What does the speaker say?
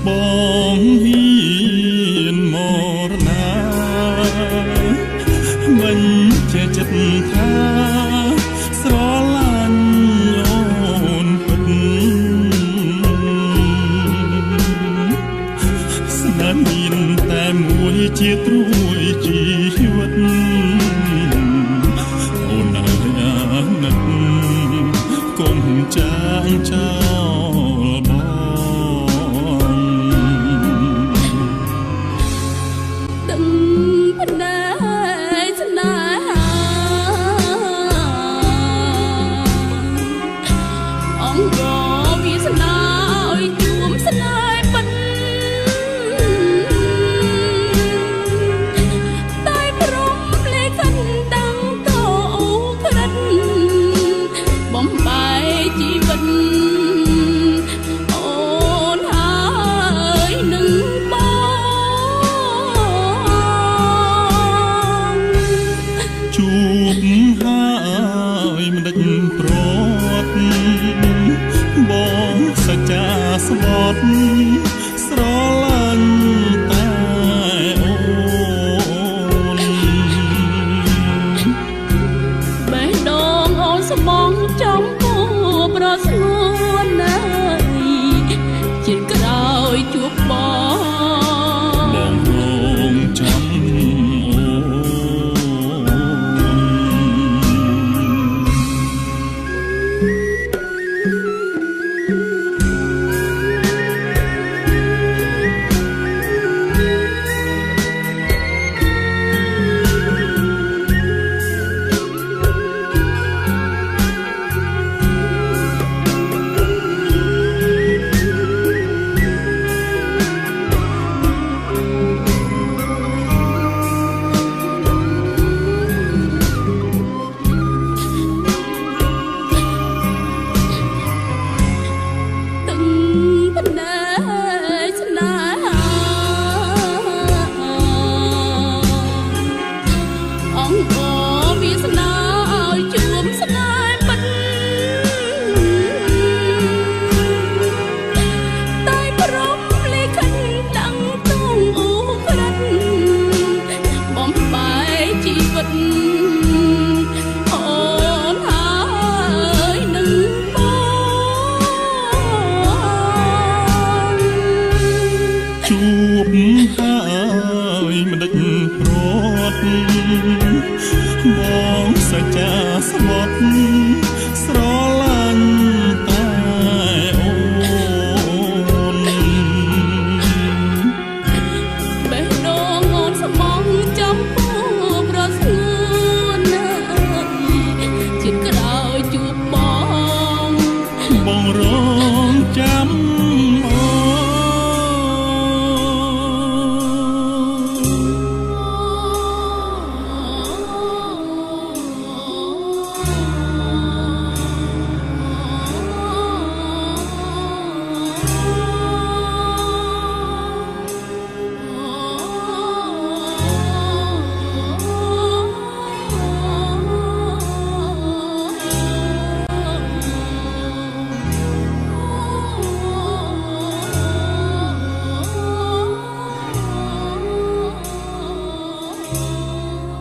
បងហ៊ានមរណាមិនជាចិត្តថាស្រឡាញ់អូនពិតស្នេហ៍មានតែមួយជាត្រួយជីវិតអូនអើយអាណិតកុំចាងចោលបងទឹកបណ្ដាស្នេហាអង្គវាសនាឲ្យជួមស្នេហ៍ពិតតែព្រមលេខិនតាំងតោក្រិតបំបែកជីវិតអូនហើយនឹងបងជួបហើយមិនដេចប្រត់បងសច្ចាស្បត់ស្រឡាញ់តែអូនបេះដូងអូនស្មងចំពោះប្រស្ងួនណាយជាតិក្រោយជួបបងរងចាំជួបហើយមិនដេចប្រត់បង